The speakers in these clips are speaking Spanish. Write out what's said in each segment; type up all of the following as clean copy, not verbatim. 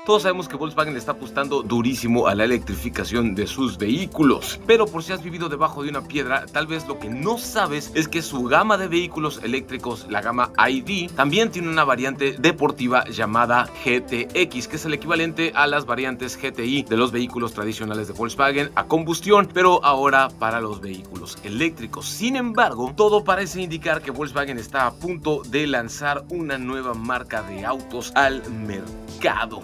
Todos sabemos que Volkswagen le está apostando durísimo a la electrificación de sus vehículos, pero por si has vivido debajo de una piedra, tal vez lo que no sabes es que su gama de vehículos eléctricos, la gama ID, también tiene una variante deportiva llamada GTX, que es el equivalente a las variantes GTI de los vehículos tradicionales de Volkswagen a combustión, pero ahora para los vehículos eléctricos. Sin embargo, todo parece indicar que Volkswagen está a punto de lanzar una nueva marca de autos al mercado.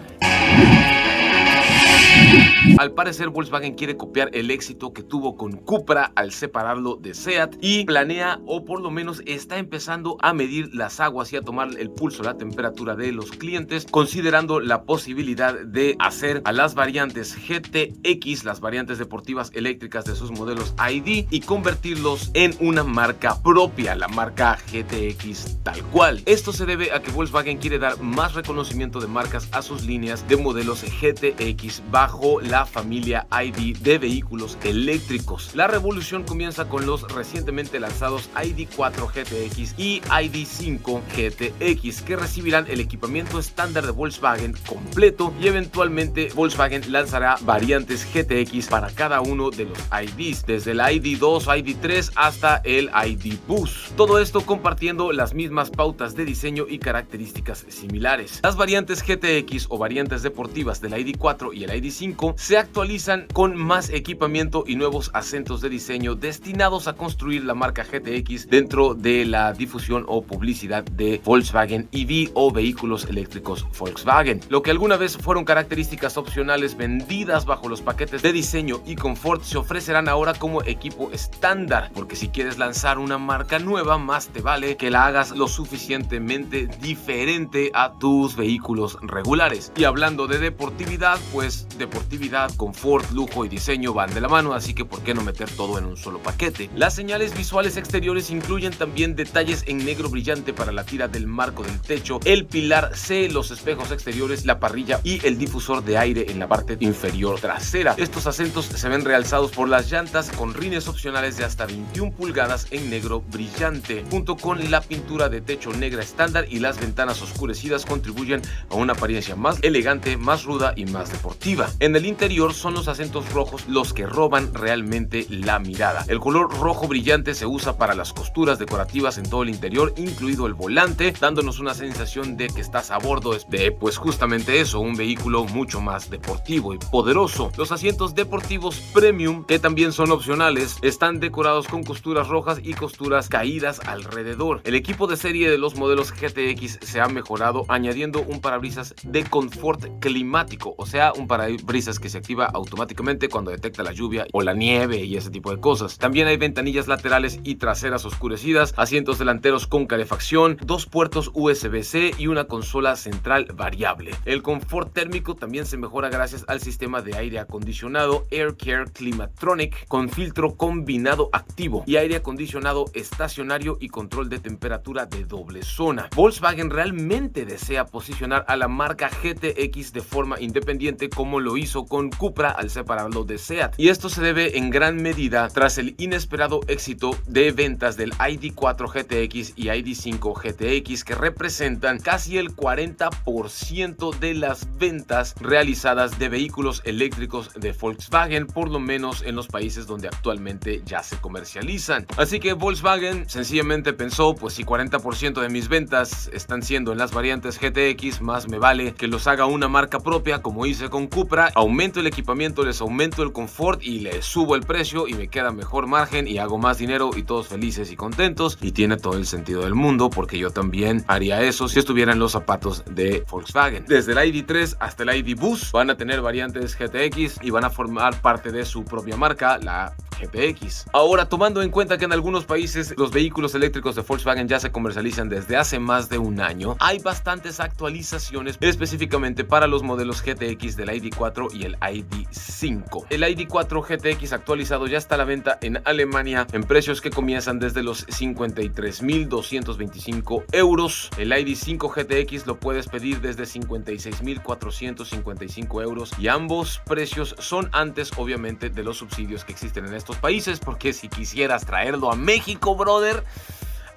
Al parecer, Volkswagen quiere copiar el éxito que tuvo con Cupra al separarlo de SEAT y planea, o por lo menos está empezando a medir las aguas y a tomar el pulso, la temperatura de los clientes, considerando la posibilidad de hacer a las variantes GTX, las variantes deportivas eléctricas de sus modelos ID, y convertirlos en una marca propia, la marca GTX tal cual. Esto se debe a que Volkswagen quiere dar más reconocimiento de marcas a sus líneas de modelos GTX bajo la familia ID de vehículos eléctricos. La revolución comienza con los recientemente lanzados ID4 GTX y ID5 GTX, que recibirán el equipamiento estándar de Volkswagen completo, y eventualmente Volkswagen lanzará variantes GTX para cada uno de los IDs, desde el ID2, ID3 hasta el ID Boost. Todo esto compartiendo las mismas pautas de diseño y características similares. Las variantes GTX o variantes deportivas del ID4 y el ID5 se actualizan con más equipamiento y nuevos acentos de diseño destinados a construir la marca GTX dentro de la difusión o publicidad de Volkswagen EV o vehículos eléctricos Volkswagen. Lo que alguna vez fueron características opcionales vendidas bajo los paquetes de diseño y confort se ofrecerán ahora como equipo estándar, porque si quieres lanzar una marca nueva, más te vale que la hagas lo suficientemente diferente a tus vehículos regulares. Y hablando de deportividad, pues deportividad, confort, lujo y diseño van de la mano, así que ¿por qué no meter todo en un solo paquete? Las señales visuales exteriores incluyen también detalles en negro brillante para la tira del marco del techo, el pilar C, los espejos exteriores, la parrilla y el difusor de aire en la parte inferior trasera. Estos acentos se ven realzados por las llantas con rines opcionales de hasta 21 pulgadas en negro brillante, junto con la pintura de techo negra estándar, y las ventanas oscurecidas contribuyen a una apariencia más elegante, más ruda y más deportiva. En el interior son los acentos rojos los que roban realmente la mirada. El color rojo brillante se usa para las costuras decorativas en todo el interior, incluido el volante, dándonos una sensación de que estás a bordo de, pues justamente eso, un vehículo mucho más deportivo y poderoso. Los asientos deportivos premium, que también son opcionales, están decorados con costuras rojas y costuras caídas alrededor. El equipo de serie de los modelos GTX se ha mejorado añadiendo un parabrisas de confort climático, o sea, un parabrisas que se activa automáticamente cuando detecta la lluvia o la nieve y ese tipo de cosas. También hay ventanillas laterales y traseras oscurecidas, asientos delanteros con calefacción, 2 puertos USB-C y una consola central variable. El confort térmico también se mejora gracias al sistema de aire acondicionado AirCare Climatronic con filtro combinado activo y aire acondicionado estacionario y control de temperatura de doble zona. Volkswagen realmente desea posicionar a la marca GTX de forma independiente, como lo hizo con Cupra al separarlo de SEAT, y esto se debe en gran medida tras el inesperado éxito de ventas del ID4 GTX y ID5 GTX, que representan casi el 40% de las ventas realizadas de vehículos eléctricos de Volkswagen, por lo menos en los países donde actualmente ya se comercializan. Así que Volkswagen sencillamente pensó, pues si 40% de mis ventas están siendo en las variantes GTX, más me vale que los haga una marca propia, como hice con Cupra, aumento el equipamiento, les aumento el confort y les subo el precio y me queda mejor margen y hago más dinero y todos felices y contentos, y tiene todo el sentido del mundo, porque yo también haría eso si estuviera en los zapatos de Volkswagen. Desde el ID3 hasta el ID Boost van a tener variantes GTX y van a formar parte de su propia marca, la GTX. Ahora, tomando en cuenta que en algunos países los vehículos eléctricos de Volkswagen ya se comercializan desde hace más de un año, hay bastantes actualizaciones específicamente para los modelos GTX del ID4 y el ID5. El ID4 GTX actualizado ya está a la venta en Alemania en precios que comienzan desde los 53.225 euros. El ID5 GTX lo puedes pedir desde 56.455 euros, y ambos precios son antes, obviamente, de los subsidios que existen en estos países, porque si quisieras traerlo a México, brother,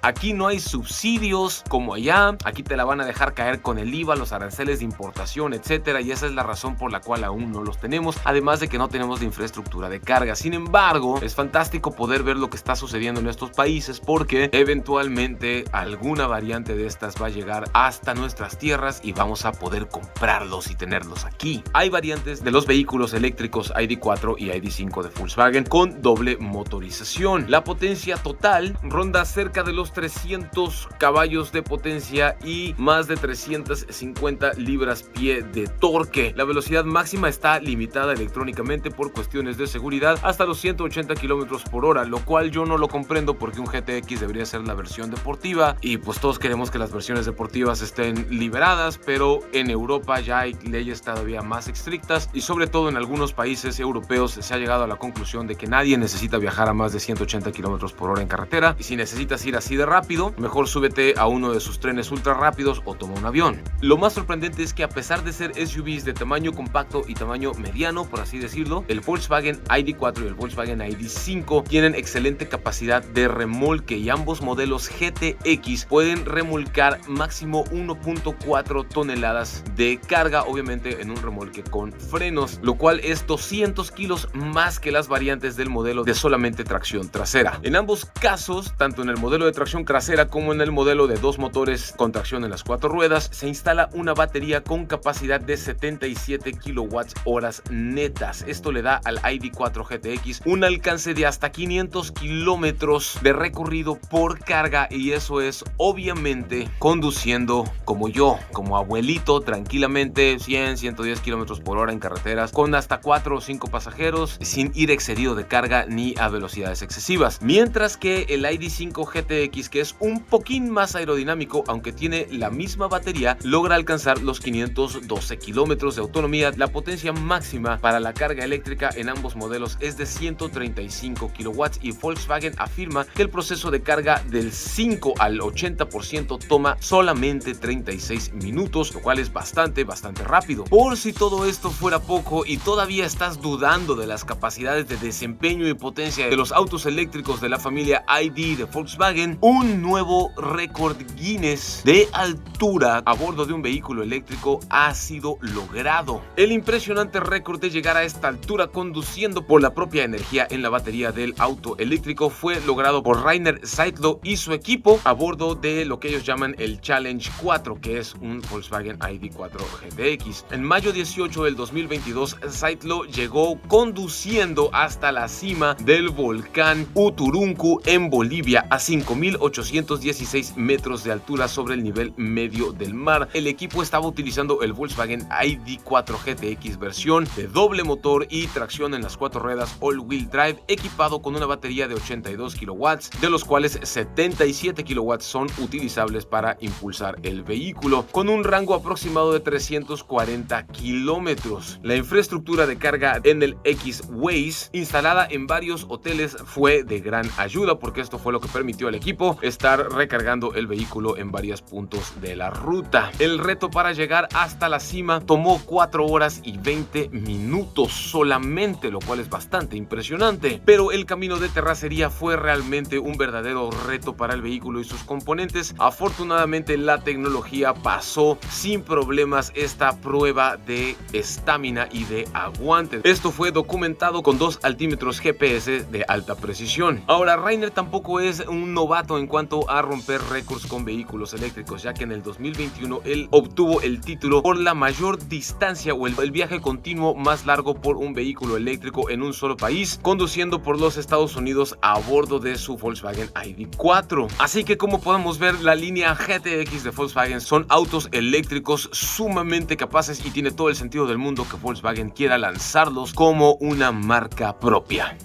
Aquí no hay subsidios como allá, aquí te la van a dejar caer con el IVA, los aranceles de importación, etcétera, y esa es la razón por la cual aún no los tenemos, además de que no tenemos la infraestructura de carga. Sin embargo, es fantástico poder ver lo que está sucediendo en estos países, porque eventualmente alguna variante de estas va a llegar hasta nuestras tierras y vamos a poder comprarlos y tenerlos aquí. Hay variantes de los vehículos eléctricos ID.4 y ID.5 de Volkswagen con doble motorización. La potencia total ronda cerca de los 300 caballos de potencia y más de 350 libras-pie de torque. La velocidad máxima está limitada electrónicamente por cuestiones de seguridad hasta los 180 kilómetros por hora, lo cual yo no lo comprendo porque un GTX debería ser la versión deportiva y pues todos queremos que las versiones deportivas estén liberadas, pero en Europa ya hay leyes todavía más estrictas y sobre todo en algunos países europeos se ha llegado a la conclusión de que nadie necesita viajar a más de 180 kilómetros por hora en carretera, y si necesitas ir así de rápido, mejor súbete a uno de sus trenes ultra rápidos o toma un avión. Lo más sorprendente es que a pesar de ser SUVs de tamaño compacto y tamaño mediano, por así decirlo, el Volkswagen ID.4 y el Volkswagen ID.5 tienen excelente capacidad de remolque y ambos modelos GTX pueden remolcar máximo 1.4 toneladas de carga, obviamente en un remolque con frenos, lo cual es 200 kilos más que las variantes del modelo de solamente tracción trasera. En ambos casos, tanto en el modelo de tracción trasera como en el modelo de dos motores con tracción en las cuatro ruedas, se instala una batería con capacidad de 77 kilowatts horas netas. Esto le da al ID.4 GTX un alcance de hasta 500 kilómetros de recorrido por carga, y eso es obviamente conduciendo como yo, como abuelito, tranquilamente 100-110 kilómetros por hora en carreteras con hasta 4 o 5 pasajeros sin ir excedido de carga ni a velocidades excesivas. Mientras que el ID.5 GTX, que es un poquín más aerodinámico aunque tiene la misma batería, logra alcanzar los 512 kilómetros de autonomía. La potencia máxima para la carga eléctrica en ambos modelos es de 135 kilowatts y Volkswagen afirma que el proceso de carga del 5 al 80% toma solamente 36 minutos, lo cual es bastante rápido. Por si todo esto fuera poco y todavía estás dudando de las capacidades de desempeño y potencia de los autos eléctricos de la familia ID de Volkswagen, un nuevo récord Guinness de altura a bordo de un vehículo eléctrico ha sido logrado. El impresionante récord de llegar a esta altura conduciendo por la propia energía en la batería del auto eléctrico fue logrado por Rainer Seidl y su equipo a bordo de lo que ellos llaman el Challenge 4, que es un Volkswagen ID.4 GTX. En mayo 18 del 2022, Seidl llegó conduciendo hasta la cima del volcán Uturuncu en Bolivia a 5.816 metros de altura sobre el nivel medio del mar. El equipo estaba utilizando el Volkswagen ID.4 GTX versión de doble motor y tracción en las cuatro ruedas all-wheel drive, equipado con una batería de 82 kilowatts, de los cuales 77 kilowatts son utilizables para impulsar el vehículo, con un rango aproximado de 340 kilómetros. La infraestructura de carga en el X-Waze, instalada en varios hoteles, fue de gran ayuda, porque esto fue lo que permitió al equipo estar recargando el vehículo en varios puntos de la ruta. El reto para llegar hasta la cima tomó 4 horas y 20 minutos solamente, lo cual es bastante impresionante, pero el camino de terracería fue realmente un verdadero reto para el vehículo y sus componentes. Afortunadamente la tecnología pasó sin problemas esta prueba de estamina y de aguante. Esto fue documentado con 2 altímetros GPS de alta precisión. Ahora, Rainer tampoco es un novato en cuanto a romper récords con vehículos eléctricos, ya que en el 2021 él obtuvo el título por la mayor distancia o el viaje continuo más largo por un vehículo eléctrico en un solo país, conduciendo por los Estados Unidos a bordo de su Volkswagen ID.4. Así que, como podemos ver, la línea GTX de Volkswagen son autos eléctricos sumamente capaces y tiene todo el sentido del mundo que Volkswagen quiera lanzarlos como una marca propia.